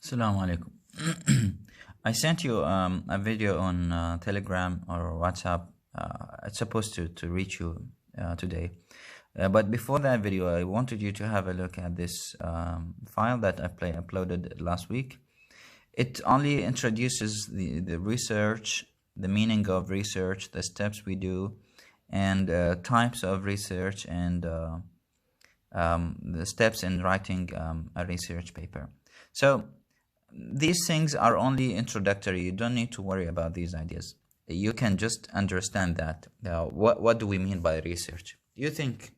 Assalamu alaikum. I sent you a video on Telegram or WhatsApp. It's supposed to reach you today. But before that video, I wanted you to have a look at this file that I uploaded last week. It only introduces the research, the meaning of research, the steps we do, and types of research, and the steps in writing a research paper. So these things are only introductory. You don't need to worry about these ideas. You can just understand that. What do we mean by research? You think,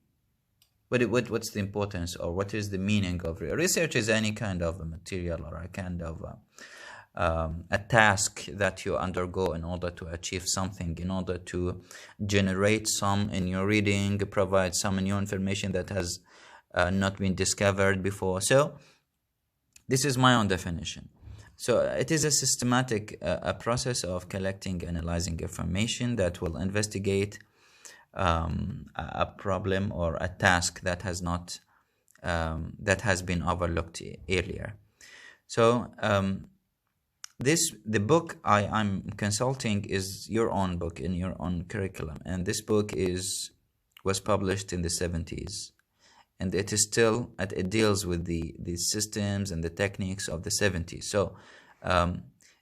what's the importance, or what is the meaning of research? Is any kind of a material or a kind of a task that you undergo in order to achieve something, in order to generate some in your reading, provide some new information that has not been discovered before. So this is my own definition. So it is a systematic a process of collecting, analyzing information that will investigate a problem or a task that has not that has been overlooked earlier. So the book I'm consulting is your own book in your own curriculum, and this book was published in the 70s. And it is still, it deals with the systems and the techniques of the 70s. So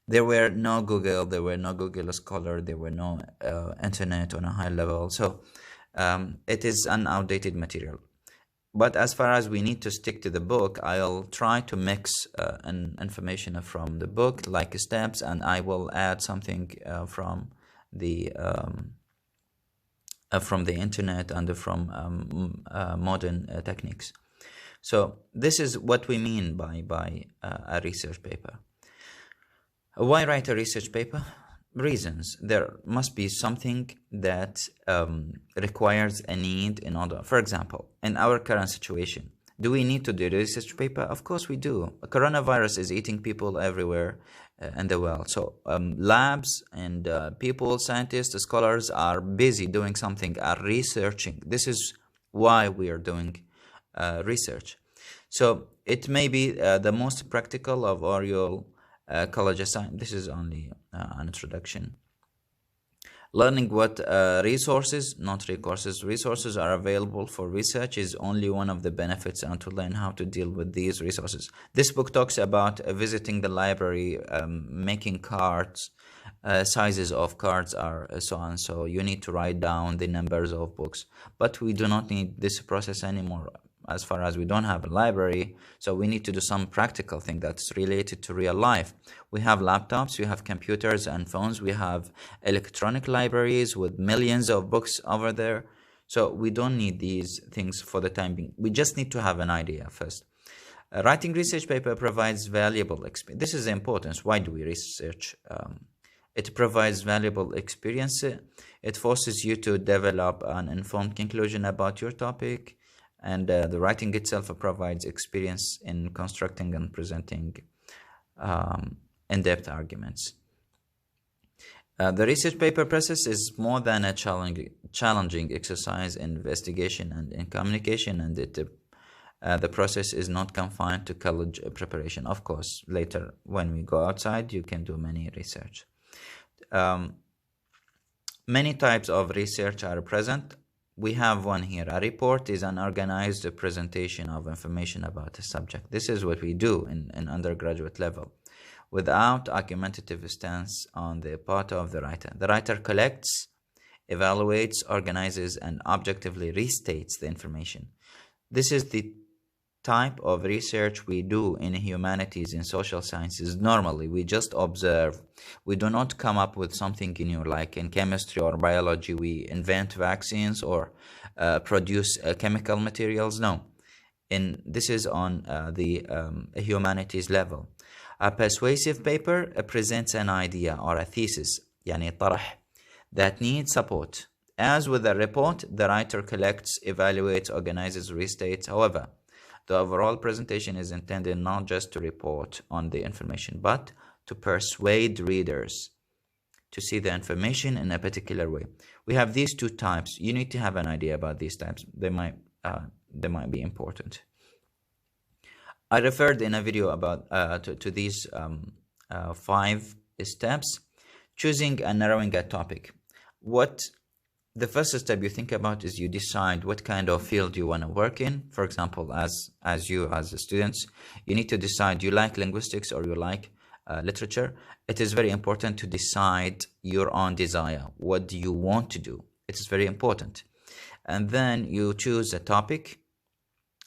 there were no Google, there were no Google Scholar, there were no internet on a high level. So it is an outdated material. But as far as we need to stick to the book, I'll try to mix information from the book, like steps, and I will add something from the internet and from modern techniques. So this is what we mean by a research paper. Why write a research paper? Reasons. There must be something that requires a need in order. For example, in our current situation, do we need to do a research paper? Of course we do. Coronavirus is eating people everywhere in the world. So labs and people, scientists, scholars are busy doing something, are researching. This is why we are doing research. So it may be the most practical of all your college assignment. This is only an introduction. Learning what resources, not recourses, resources are available for research is only one of the benefits, and to learn how to deal with these resources. This book talks about visiting the library, making cards, sizes of cards are so on. So you need to write down the numbers of books, but we do not need this process anymore as far as we don't have a library. So we need to do some practical thing that's related to real life. We have laptops, we have computers and phones, we have electronic libraries with millions of books over there. So we don't need these things for the time being. We just need to have an idea first. Writing research paper provides valuable experience. This is the importance. Why do we research? It provides valuable experience. It forces you to develop an informed conclusion about your topic. And the writing itself provides experience in constructing and presenting in-depth arguments. The research paper process is more than a challenging exercise in investigation and in communication, and the process is not confined to college preparation. Of course, later when we go outside, you can do many research. Many types of research are present. We have one here. A report is an organized presentation of information about a subject. This is what we do in undergraduate level, without argumentative stance on the part of the writer. The writer collects, evaluates, organizes, and objectively restates the information. This is the type of research we do in humanities, in social sciences. Normally, we just observe. We do not come up with something new, like in chemistry or biology, we invent vaccines or produce chemical materials. No. This is on the humanities level. A persuasive paper presents an idea or a thesis, يعني طرح, that needs support. As with a report, the writer collects, evaluates, organizes, restates. However, the overall presentation is intended not just to report on the information, but to persuade readers to see the information in a particular way. We have these two types. You need to have an idea about these types. They might be important. I referred in a video about to these 5 steps. Choosing and narrowing a topic. The first step you think about is you decide what kind of field you want to work in. For example, as students, you need to decide you like linguistics or you like literature. It is very important to decide your own desire. What do you want to do? It is very important. And then you choose a topic,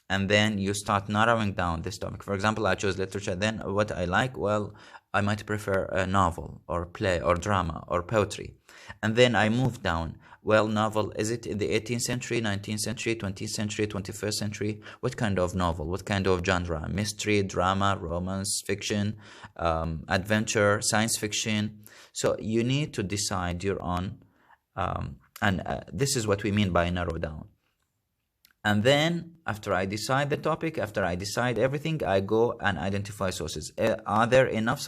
and then you start narrowing down this topic. For example, I chose literature. Then what I like, well, I might prefer a novel or play or drama or poetry. And then I move down. Well, novel, is it in the 18th century, 19th century, 20th century, 21st century? What kind of novel? What kind of genre? Mystery, drama, romance, fiction, adventure, science fiction. So you need to decide your own, and this is what we mean by narrow down. And then after I decide the topic, after I decide everything, I go and identify sources. Are there enough